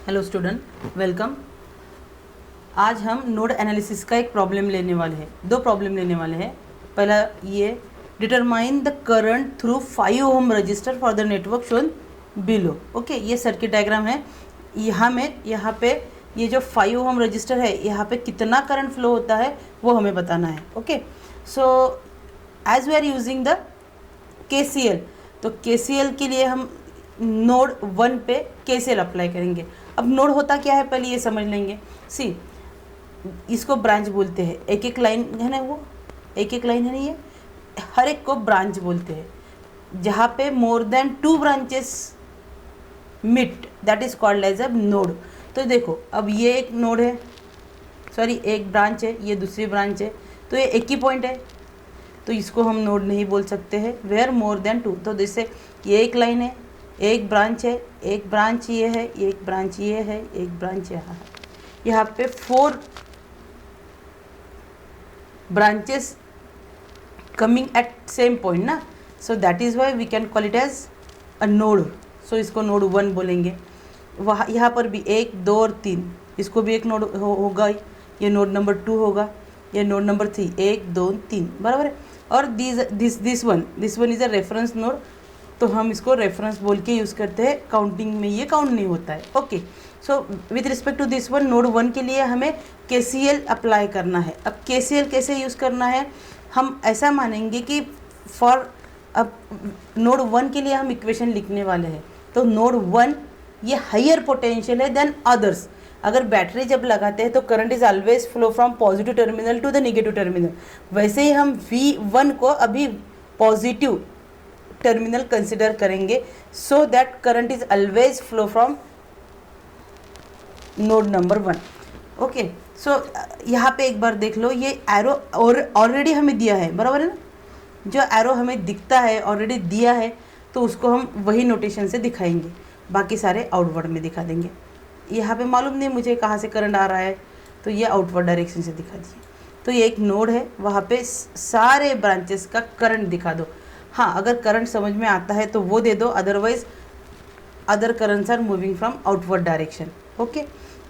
Hello student, welcome. आज हम node analysis का एक प्रॉब्लम लेने वाले हैं, दो प्रॉब्लम लेने वाले हैं। पहला ये, determine the current through 5 ohm register for the network shown below. Okay, ये सर्किट डायग्राम है। यहाँ पे ये जो 5 ओम रजिस्टर है, यहाँ पे कितना करंट फ्लो होता है वो हमें बताना है। Okay, so as we are using the KCL, तो KCL के लिए हम नोड 1 पे KCL अप्लाई करेंगे। अब नोड होता क्या है पहले ये समझ लेंगे। सी, इसको ब्रांच बोलते हैं, एक एक लाइन है ना, वो एक एक लाइन है ना, ये हर एक को ब्रांच बोलते हैं। जहाँ पे more than 2 branches meet, that is called as a node. तो देखो, अब ये एक नोड है, सॉरी एक ब्रांच है, ये दूसरी ब्रांच है, तो ये एक ही पॉइंट है, तो इसको हम नोड नहीं बोल सकते हैं। वेयर मोर देन 2, तो जैसे ये एक लाइन है, एक ब्रांच है, एक ब्रांच ये है, एक ब्रांच ये है, एक ब्रांच यहाँ है। यहाँ पे 4 branches coming at same point ना, so that is why we can call it as a node. So इसको नोड 1 बोलेंगे। वहाँ यहाँ पर भी 1, 2 और 3, इसको भी एक नोड होगा, ये नोड नंबर 2 होगा, ये नोड नंबर 3, 1, 2, 3, बराबर है। और this one is a reference node, तो हम इसको रेफरेंस बोल के यूज़ करते हैं। काउंटिंग में ये काउंट नहीं होता है। Okay, so with respect to this one, node 1 के लिए हमें KCL अप्लाई करना है। अब KCL कैसे यूज़ करना है, हम ऐसा मानेंगे कि फॉर अब नोड 1 के लिए हम इक्वेशन लिखने वाले हैं, तो नोड 1 ये हायर पोटेंशियल है देन अदर्स। अगर बैटरी जब लगाते हैं तो current is always flow from positive terminal to the negative terminal, वैसे ही हम V1 को अभी पॉजिटिव टर्मिनल कंसिडर करेंगे, so that current is always flow from node number 1। Okay, so यहाँ पे एक बार देख लो, ये एरो ऑलरेडी हमें दिया है, बराबर है ना। जो एरो हमें दिखता है ऑलरेडी दिया है, तो उसको हम वही नोटेशन से दिखाएंगे, बाकी सारे आउटवर्ड में दिखा देंगे। यहाँ पे मालूम नहीं मुझे कहाँ से करंट आ रहा है, तो ये आउटवर्ड डायरेक्शन से दिखा दिए। तो ये एक नोड है, वहाँ पे सारे ब्रांचेस का करंट दिखा दो। हाँ, अगर करंट समझ में आता है तो वो दे दो, otherwise other currents are moving from outward direction. Okay,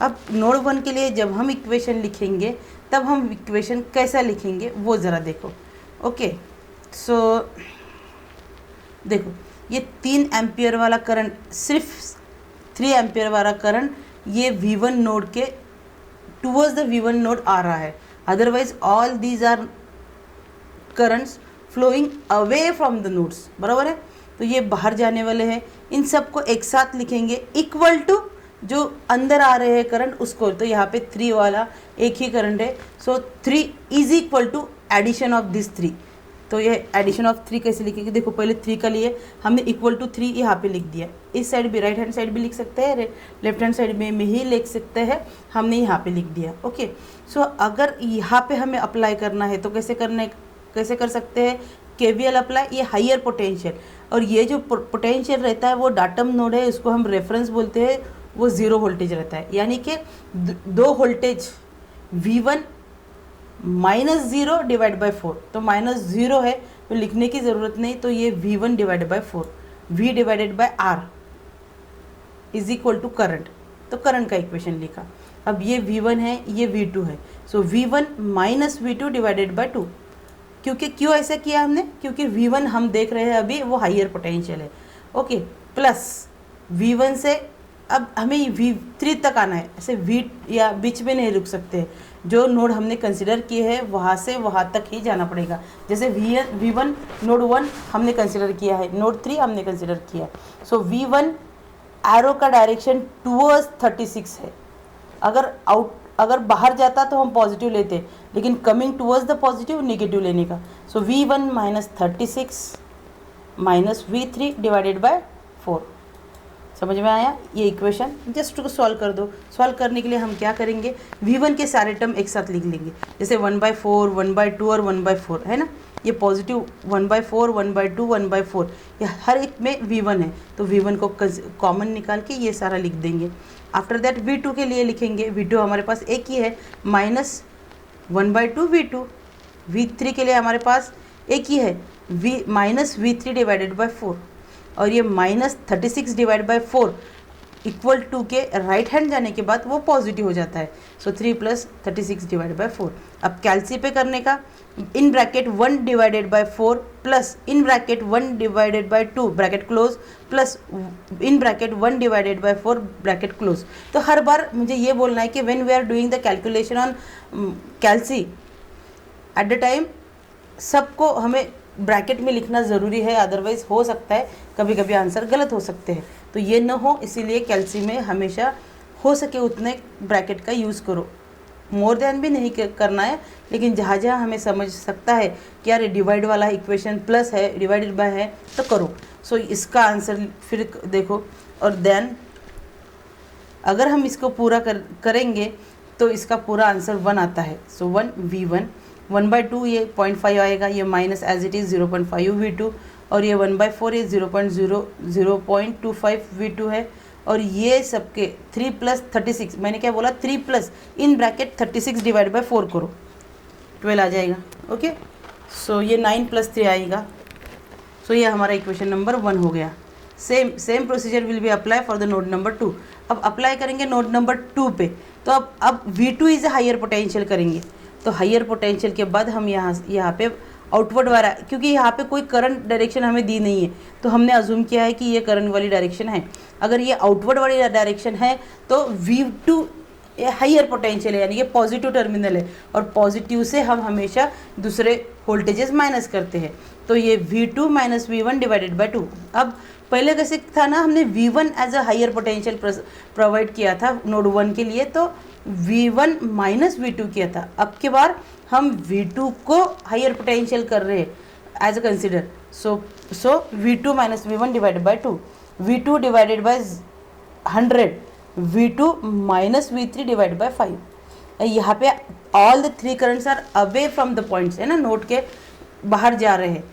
अब नोड 1 के लिए जब हम इक्वेशन लिखेंगे, तब हम इक्वेशन कैसा लिखेंगे वो ज़रा देखो। ओके, सो देखो, ये 3 एम्पियर वाला करंट, सिर्फ 3 एम्पियर वाला करंट ये V1 नोड के टूवर्ड्स द V1 नोड आ रहा है। Otherwise all these are currents flowing away from the nodes, बराबर है। तो ये बाहर जाने वाले हैं, इन सब को एक साथ लिखेंगे इक्वल टू जो अंदर आ रहे हैं करंट उसको। तो यहाँ पे 3 वाला एक ही करंट है, so 3 is equal to addition of this 3। तो ये एडिशन ऑफ 3 कैसे लिखेंगे, देखो पहले 3 का लिए हमने इक्वल टू 3 यहाँ पे लिख दिया। इस साइड भी, राइट हैंड साइड भी लिख सकते हैं, लेफ्ट हैंड साइड में ही लिख सकते हैं, हमने यहाँ पे लिख दिया। ओके, सो अगर यहाँ पे हमें अप्लाई करना है तो कैसे कर सकते हैं, KVL अप्लाई, ये हायर पोटेंशियल, और ये जो पोटेंशियल रहता है वो डाटम नोड है, उसको हम रेफरेंस बोलते हैं, वो 0 वोल्टेज रहता है। यानी कि 2 वोल्टेज V1 -0 डिवाइड बाई 4, तो -0 है तो लिखने की ज़रूरत नहीं, तो ये V1 divided by 4, V divided by R is equal to current, तो करंट का इक्वेशन लिखा। अब ये V1 है, ये V2 है, सो V1 minus V2 divided by 2। क्यों ऐसा किया हमने, क्योंकि V1 हम देख रहे हैं अभी वो हायर पोटेंशियल है। ओके, प्लस V1 से अब हमें V3 तक आना है, ऐसे V या बीच में नहीं रुक सकते, जो नोड हमने कंसिडर किए हैं वहाँ से वहाँ तक ही जाना पड़ेगा। जैसे V1 नोड 1 हमने कंसिडर किया है, नोड 3 हमने कंसिडर किया है, सो V1 एरो का डायरेक्शन टूवर्ड्स 36 है। अगर बाहर जाता तो हम पॉजिटिव लेते, लेकिन coming towards the positive negative लेने का, सो V1 minus 36 minus V3 divided by 4। समझ में आया ये इक्वेशन, जस्ट को सॉल्व कर दो। सॉल्व करने के लिए हम क्या करेंगे, V1 के सारे टर्म एक साथ लिख लेंगे, जैसे 1/4, 1/2 और 1/4 है ना, ये पॉजिटिव 1/4, 1/2, 1/4, ये हर एक में V1 है, तो V1 को कॉमन निकाल के ये सारा लिख देंगे। आफ्टर दैट V2 के लिए लिखेंगे, V2 हमारे पास एक ही है, माइनस 1/2 V2। V3 के लिए हमारे पास एक ही है, माइनस V3 डिवाइडेड बाई 4, और ये -36 डिवाइड बाई 4 इक्वल टू के राइट हैंड जाने के बाद वो पॉजिटिव हो जाता है। So 3 + 36 divided by 4। अब कैल्सी पे करने का, in bracket 1 divided by 4 plus in bracket 1 divided by 2 bracket close plus in bracket 1 divided by 4 bracket close. तो हर बार मुझे ये बोलना है कि when we are doing the calculation on calci at the time सबको हमें ब्रैकेट में लिखना ज़रूरी है, अदरवाइज हो सकता है कभी कभी आंसर गलत हो सकते हैं। तो ये न हो, इसीलिए कैल्सी में हमेशा हो सके उतने ब्रैकेट का यूज़ करो। मोर देन भी नहीं करना है, लेकिन जहाँ जहाँ हमें समझ सकता है कि यार डिवाइड वाला इक्वेशन प्लस है, डिवाइडेड बाय है, तो करो। सो इसका आंसर फिर देखो, और देन अगर हम इसको पूरा करेंगे तो इसका पूरा आंसर 1 आता है। सो 1 V1, 1/2 ये 0.5 आएगा, ये minus as it is 0.5 V2, और ये 1/4 ये 0.25 V2 है। और ये सबके 3 + 36, मैंने क्या बोला, 3 plus in bracket 36 divide by 4 करो, 12 आ जाएगा। ओके, सो ये 9 + 3 आएगा। सो ये हमारा इक्वेशन नंबर 1 हो गया। Same procedure will be apply for the node number 2। अब अप्लाई करेंगे नोड नंबर 2 पे, तो अब V2 इज़ हायर पोटेंशियल करेंगे। तो हायर पोटेंशियल के बाद हम यहाँ पे आउटवर्ड वाला, क्योंकि यहाँ पे कोई करंट डायरेक्शन हमें दी नहीं है, तो हमने अज्यूम किया है कि ये करंट वाली डायरेक्शन है। अगर ये आउटवर्ड वाली डायरेक्शन है तो V2 हायर पोटेंशियल है, यानी कि पॉजिटिव टर्मिनल है, और पॉजिटिव से हम हमेशा दूसरे वोल्टेजेस माइनस करते हैं। तो ये V2 - V1 डिवाइडेड बाय 2। अब पहले कैसे था ना, हमने V1 as a higher potential provide किया था नोड 1 के लिए, तो V1 - V2 किया था। अब की बार हम V2 को हायर पोटेंशियल कर रहे हैं as a consider. So V2 - V1 divided by 2, V2 divided by 100, V2 - V3 divided by 5। यहाँ पे all the 3 currents are away from the points, है ना, नोड के बाहर जा रहे हैं,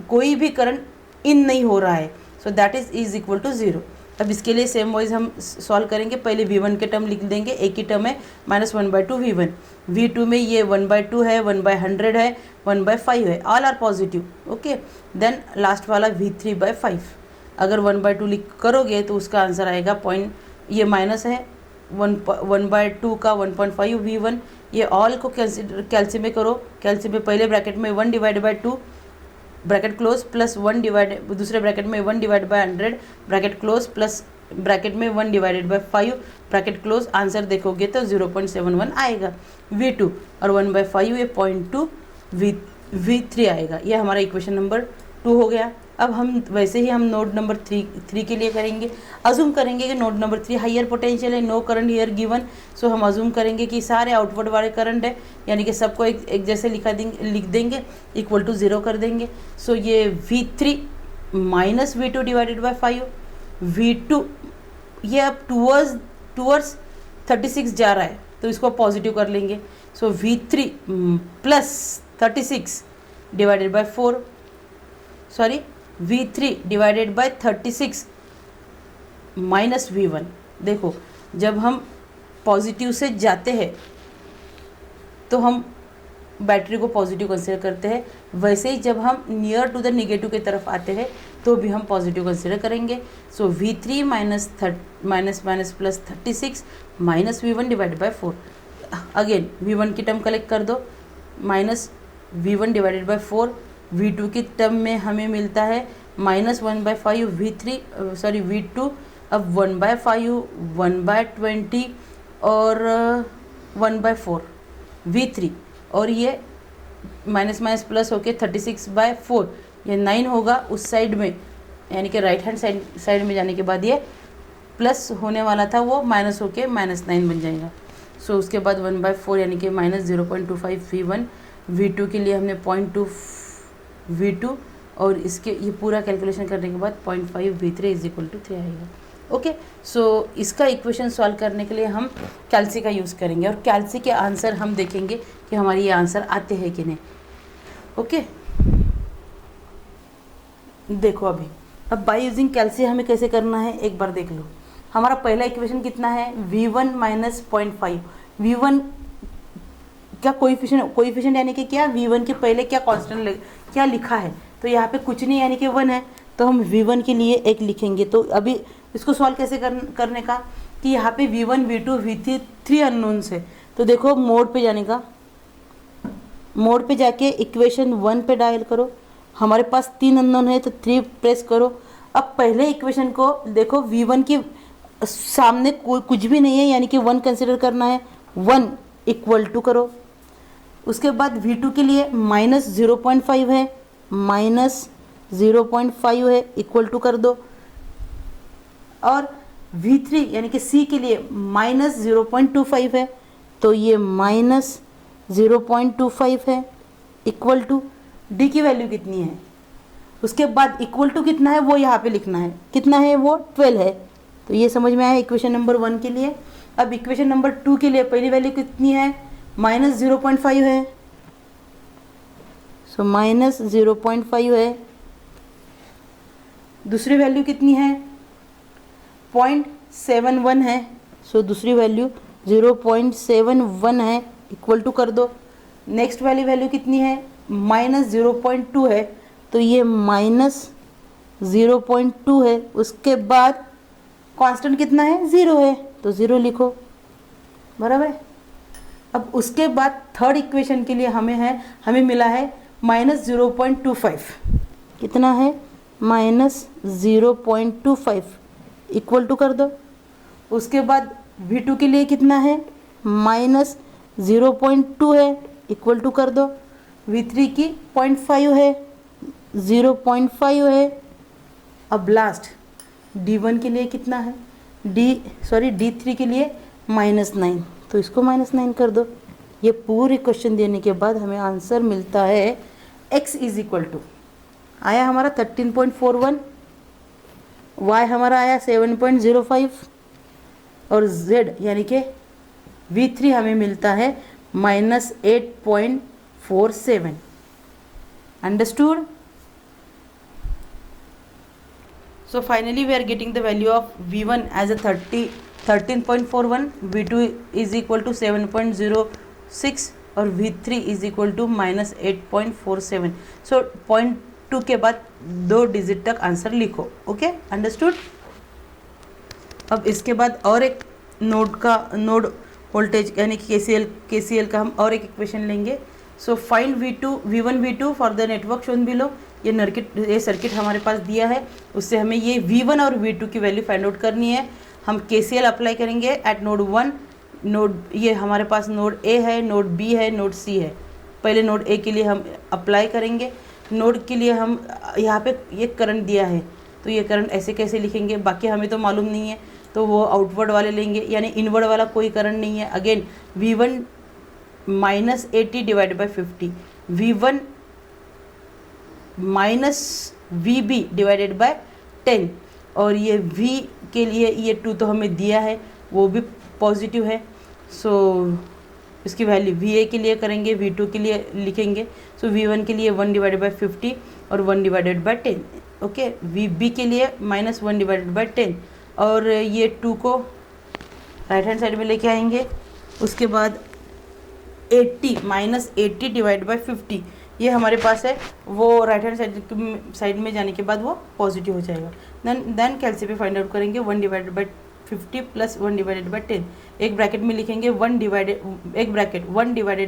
कोई भी करंट इन नहीं हो रहा है। So that is equal to 0। अब इसके लिए सेम वाइज हम सॉल्व करेंगे। पहले V1 के टर्म लिख देंगे, एक ही टर्म है -1/2 V1। V2 में ये 1/2 है, 1/100 है, 1/5 है, all are positive. Okay, then last वाला V3/5। अगर 1/2 लिख करोगे तो उसका आंसर आएगा पॉइंट, ये माइनस है 1/2 का 1.5 V1। ये ऑल को कैल्सी में करो, कैल्सी में पहले ब्रैकेट में 1 divide by 2 bracket close plus 1 divide, दूसरे ब्रैकेट में 1 divide by 100 bracket close plus bracket में 1 divided by 5 bracket close. Answer देखोगे तो 0.71 आएगा V2, और 1/5 ये 0.2 V3 आएगा। ये हमारा इक्वेशन नंबर 2 हो गया। अब हम वैसे ही हम नोड नंबर 3 के लिए करेंगे। अज्यूम करेंगे कि नोड नंबर 3 हायर पोटेंशियल है, नो करंट हियर गिवन। सो हम अज्यूम करेंगे कि सारे आउटवर्ड वाले करंट है, यानी कि सबको एक जैसे लिख देंगे, इक्वल टू 0 कर देंगे। सो ये V3 - V2 divided by 5, V2 ये अब टूवर्ड्स 36 जा रहा है, तो इसको पॉजिटिव कर लेंगे। सो V3 + 36 divided by 4, sorry V3 divided bye 36 minus V1। देखो, जब हम पॉजिटिव से जाते हैं तो हम बैटरी को पॉजिटिव कंसीडर करते हैं, वैसे ही जब हम नियर टू द निगेटिव की तरफ आते हैं तो भी हम पॉजिटिव कंसीडर करेंगे। सो V3 - plus 36 minus V1 divided by 4। Again V1 की टर्म कलेक्ट कर दो, -V1 डिवाइडेड बाय 4। V2 की टर्म में हमें मिलता है -1/5 V2, अब 1/5, 1/20 और 1/4 V3, और ये माइनस प्लस होके 36/4, ये 9 होगा उस साइड में, यानी कि राइट हैंड साइड में जाने के बाद ये प्लस होने वाला था, वो माइनस होके -9 बन जाएगा। सो उसके बाद 1/4 यानी कि -0.25 V1, V2 के लिए हमने 0.2 V2, और इसके ये पूरा कैलकुलेशन करने के बाद 0.5 V3 इज इक्वल टू 3 आएगा। ओके, सो इसका इक्वेशन सॉल्व करने के लिए हम कैल्सी का यूज़ करेंगे, और कैल्सी के आंसर हम देखेंगे कि हमारे ये आंसर आते हैं कि नहीं। ओके, देखो अब बाय यूजिंग कैल्सी हमें कैसे करना है एक बार देख लो। हमारा पहला इक्वेशन कितना है, V1 - 0.5। V1 क्या कोएफिशिएंट यानी कि क्या, V1 के पहले क्या कांस्टेंट क्या लिखा है, तो यहाँ पे कुछ नहीं यानी कि 1 है, तो हम V1 के लिए एक लिखेंगे। तो अभी इसको सॉल्व कैसे करने का कि यहाँ पे V1 V2 V3 3 अननोन्स है। तो देखो मोड पे जाने का, मोड पे जाके इक्वेशन 1 पे डायल करो। हमारे पास 3 अननोन है तो 3 प्रेस करो। अब पहले इक्वेशन को देखो, V1 के सामने कोई कुछ भी नहीं है यानी कि 1 कंसिडर करना है, 1 इक्वल टू करो। उसके बाद V2 के लिए -0.5 है, -0.5 है इक्वल टू कर दो। और V3 यानी कि C के लिए -0.25 है, तो ये -0.25 है इक्वल टू, D की वैल्यू कितनी है, उसके बाद इक्वल टू कितना है वो यहाँ पे लिखना है, कितना है वो 12 है। तो ये समझ में आया इक्वेशन नंबर 1 के लिए। अब इक्वेशन नंबर 2 के लिए पहली वैल्यू कितनी है, -0.5 है, सो -0.5 है। दूसरी वैल्यू कितनी है, 0.71 है, सो दूसरी वैल्यू 0.71 है इक्वल टू कर दो। नेक्स्ट वाली वैल्यू कितनी है, -0.2 है, तो ये -0.2 है। उसके बाद कांस्टेंट कितना है, 0 है, तो 0 लिखो, बराबर है। अब उसके बाद थर्ड इक्वेशन के लिए हमें मिला है -0.25, कितना है, -0.25 इक्वल टू कर दो। उसके बाद V2 के लिए कितना है, -0.2 है इक्वल टू कर दो। V3 की 0.5 है, 0.5 है। अब लास्ट D1 के लिए कितना है, D3 के लिए -9, तो इसको -9 कर दो। ये पूरी क्वेश्चन देने के बाद हमें आंसर मिलता है x इज इक्वल टू, आया हमारा 13.41, y हमारा आया 7.05 और z यानी कि V3 हमें मिलता है -8.47। Understood? So finally we are getting the value of V1 as a 13.41, V2 is equal to 7.06 और V3 is equal to -8.47। So 0.2 के बाद 2 डिजिट तक आंसर लिखो। Okay, understood? अब इसके बाद और एक नोड वोल्टेज यानी KCL का हम और एक इक्वेशन लेंगे। So find V1 V2 for the network shown below. ये सर्किट हमारे पास दिया है, उससे हमें ये V1 और V2 की वैल्यू फाइंड आउट करनी है। हम KCL अप्लाई करेंगे एट नोड 1। ये हमारे पास नोड A है, नोड B है, नोड C है। पहले नोड A के लिए हम अप्लाई करेंगे। नोड के लिए हम यहाँ पे ये करंट दिया है, तो ये करंट ऐसे कैसे लिखेंगे, बाकी हमें तो मालूम नहीं है, तो वो आउटवर्ड वाले लेंगे, यानी इनवर्ड वाला कोई करंट नहीं है। Again V1 -80 divided by 50, V1 -VB divided by 10, और ये V के लिए ये 2 तो हमें दिया है, वो भी पॉजिटिव है। सो इसकी वैल्यू VA के लिए करेंगे, V2 के लिए लिखेंगे। सो V1 के लिए 1 डिवाइडेड बाई 50 और 1 डिवाइडेड बाई 10। ओके, VB के लिए -1 डिवाइडेड बाई 10 और ये 2 को राइट हैंड साइड में लेके आएंगे। उसके बाद 80 डिवाइड बाई 50 ये हमारे पास है, वो राइट हैंड साइड में जाने के बाद वो पॉजिटिव हो जाएगा। देन कैलसी पे फाइंड आउट करेंगे 1 divided by 50 plus 1 divided by 10। एक ब्रैकेट में लिखेंगे 1 divided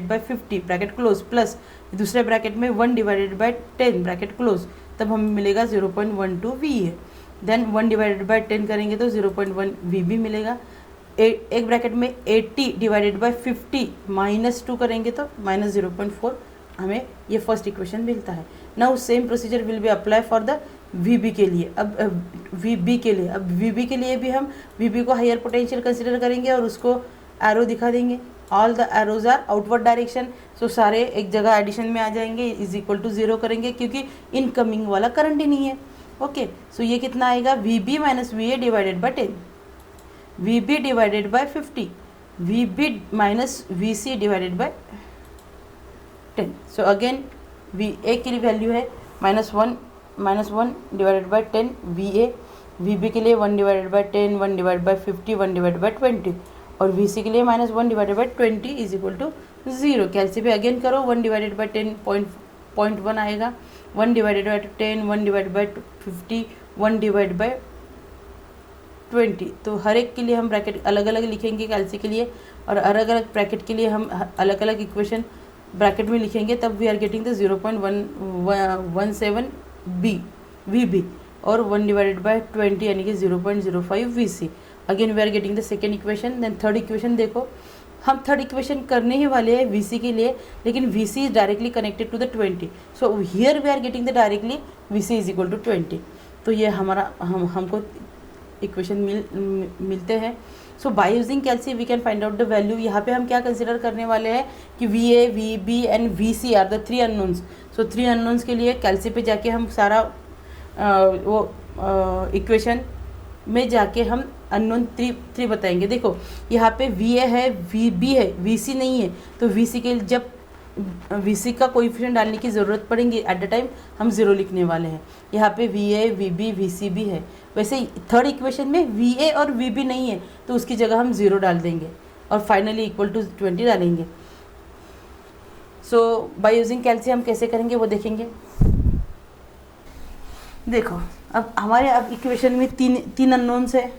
by 50 bracket close, plus दूसरे ब्रैकेट में 1 डिवाइडेड बाई 10 ब्रैकेट क्लोज, तब हमें मिलेगा 0.12 VA। देन 1 डिवाइडेड बाई 10 करेंगे तो 0.1 VB मिलेगा। एक ब्रैकेट में 80 डिवाइडेड बाई 50 -2 करेंगे तो -0.4 हमें ये फर्स्ट इक्वेशन मिलता है। Now same procedure will be apply for the VB के लिए। अब VB के लिए भी हम VB को हायर पोटेंशियल कंसिडर करेंगे और उसको एरो दिखा देंगे। All the arrows are outward direction, so सारे एक जगह एडिशन में आ जाएंगे, इज इक्वल टू 0 करेंगे क्योंकि इनकमिंग वाला करंट ही नहीं है। ओके, सो ये कितना आएगा, VB minus VA divided by 10, VB divided by 50, VB minus VC divided by 10। So again VA की वैल्यू है -1 डिवाइडेड बाई 10 VA, VB के लिए 1 divided by 10, 1 divided by 50, 1 divided by 20 और VC के लिए -1 divided by 20 is equal to 0। Calci पे again करो, 1 divided by 10 0.1 आएगा, 1 divided by 10, 1 divided by 50, 1 divide by 20। तो हर एक के लिए हम ब्रैकेट अलग अलग लिखेंगे कैल्सी के लिए, और अलग अलग ब्रैकेट के लिए हम अलग अलग इक्वेशन ब्रैकेट में लिखेंगे, तब we are getting the 0.117 V B और 1 डिवाइडेड बाय 20 यानी कि 0.05 V C. Again we are getting the second equation. Then third equation देखो, हम थर्ड इक्वेशन करने ही वाले हैं वी सी के लिए, लेकिन V C is directly connected to the 20, so here we are getting the directly V C is equal to 20। तो ये हमारा हमको इक्वेशन मिलते हैं। So by using calci we can find out the value. यहाँ पे हम क्या कंसिडर करने वाले हैं कि V A, V B and V C are the 3 unknowns. So 3 unknowns के लिए कैल्सी पे जाके हम सारा इक्वेशन में जाके हम अननोन 3 बताएंगे। देखो यहाँ पे वी ए है, वी बी है, वी सी नहीं है, तो वी सी के जब वी सी का कोएफिशिएंट डालने की ज़रूरत पड़ेगी एट द टाइम हम 0 लिखने वाले हैं। यहाँ पे V A, V B, V C भी है। वैसे थर्ड इक्वेशन में वी ए और वी बी नहीं है, तो उसकी जगह हम 0 डाल देंगे और फाइनली इक्वल टू 20 डालेंगे। सो बाय यूजिंग कैल्सी हम कैसे करेंगे वो देखेंगे। देखो अब हमारे इक्वेशन में तीन अननोन्स है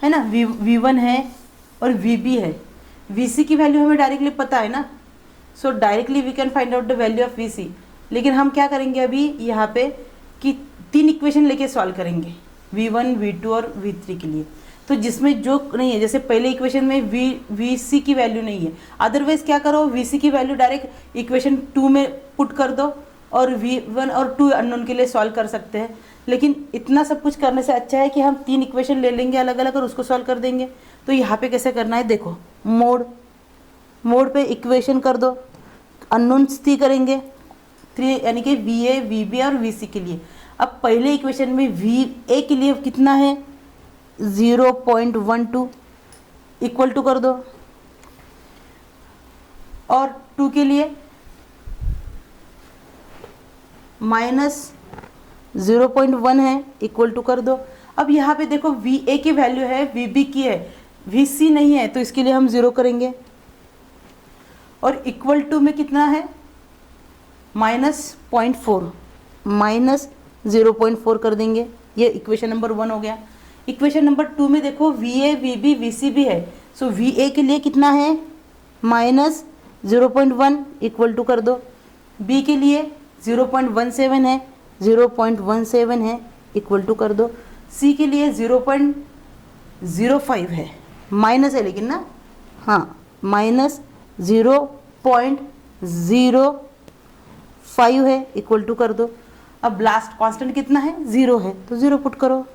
ना, V1 है और VB है। VC की वैल्यू हमें डायरेक्टली पता है ना, so directly we can find out the value of VC। लेकिन हम क्या करेंगे अभी यहाँ पे कि 3 इक्वेशन लेके सॉल्व करेंगे, V1, V2 और V3 के लिए। तो जिसमें जो नहीं है, जैसे पहले इक्वेशन में VC की वैल्यू नहीं है, अदरवाइज क्या करो VC की वैल्यू डायरेक्ट इक्वेशन 2 में पुट कर दो और V1 और 2 अननोन के लिए सॉल्व कर सकते हैं। लेकिन इतना सब कुछ करने से अच्छा है कि हम 3 इक्वेशन ले लेंगे अलग अलग और उसको सॉल्व कर देंगे। तो यहाँ पे कैसे करना है, देखो मोड पे इक्वेशन कर दो, अननोन्स 3 करेंगे, 3 यानी कि VA, VB और VC के लिए। अब पहले इक्वेशन में VA के लिए कितना है 0.12 इक्वल टू कर दो, और 2 के लिए -0.1 है इक्वल टू कर दो। अब यहाँ पे देखो VA की वैल्यू है, VB की है, VC नहीं है, तो इसके लिए हम 0 करेंगे। और इक्वल टू में कितना है -0.4, -0.4 कर देंगे। ये इक्वेशन नंबर 1 हो गया। इक्वेशन नंबर 2 में देखो VA, VB, VC भी है, सो VA के लिए कितना है -0.1 इक्वल टू कर दो। B के लिए 0.17 है, 0.17 है इक्वल टू कर दो। C के लिए 0.05 है, माइनस है लेकिन ना, हाँ -0.05 है इक्वल टू कर दो। अब लास्ट कांस्टेंट कितना है 0 है, तो 0 पुट करो।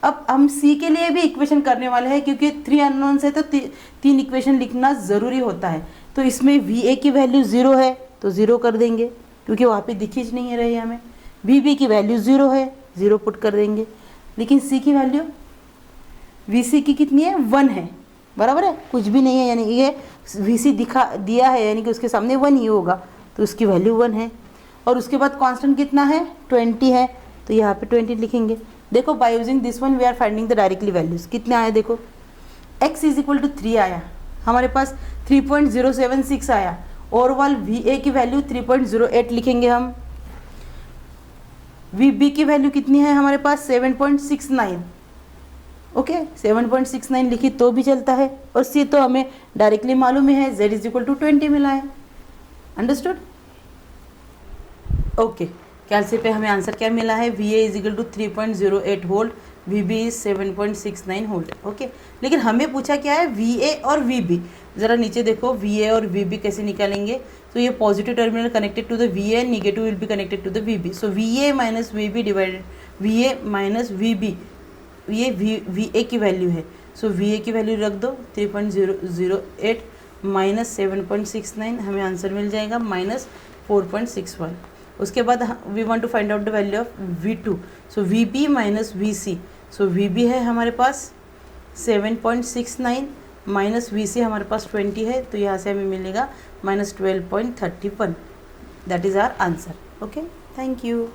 अब हम C के लिए भी इक्वेशन करने वाले हैं, क्योंकि 3 अननोन्स है तो 3 इक्वेशन लिखना ज़रूरी होता है। तो इसमें VA की वैल्यू 0 है तो 0 कर देंगे, क्योंकि वहाँ पे दिख ही नहीं रही हमें। VB की वैल्यू 0 है, 0 पुट कर देंगे। लेकिन C की वैल्यू VC की कितनी है 1 है, बराबर है, कुछ भी नहीं है, यानी ये VC दिया है यानी कि उसके सामने 1 ही होगा, तो उसकी वैल्यू 1 है। और उसके बाद कांस्टेंट कितना है 20 है, तो यहाँ पे 20 लिखेंगे। देखो by using this one we are finding the directly values. कितने आए देखो, x इज इक्वल टू 3 आया हमारे पास, 3.076 आया। ओवरऑल VA की वैल्यू 3.08 लिखेंगे हम। VB की वैल्यू कितनी है हमारे पास 7.69, ओके 7.69 लिखी तो भी चलता है। और C तो हमें डायरेक्टली मालूम है, Z इज इक्वल टू 20 मिला है। Understood, okay. कैल्सी पे हमें आंसर क्या मिला है, VA is equal to 3.08 volt, VB is 7.69 volt, okay. लेकिन हमें पूछा क्या है VA और VB। ज़रा नीचे देखो VA और VB कैसे निकालेंगे। तो ये positive terminal connected to the VA, negative will be connected to the VB। So VA minus VB divided VA minus VB, ये VA की वैल्यू है। सो VA की वैल्यू रख दो 3.008 माइनस 7.69, हमें आंसर मिल जाएगा -4.61। उसके बाद we want to find out the value of V2। So VB minus VC, so VB है हमारे पास 7.69 माइनस VC हमारे पास 20 है, तो यहाँ से हमें मिलेगा -12.31। That is our answer, okay. Thank you.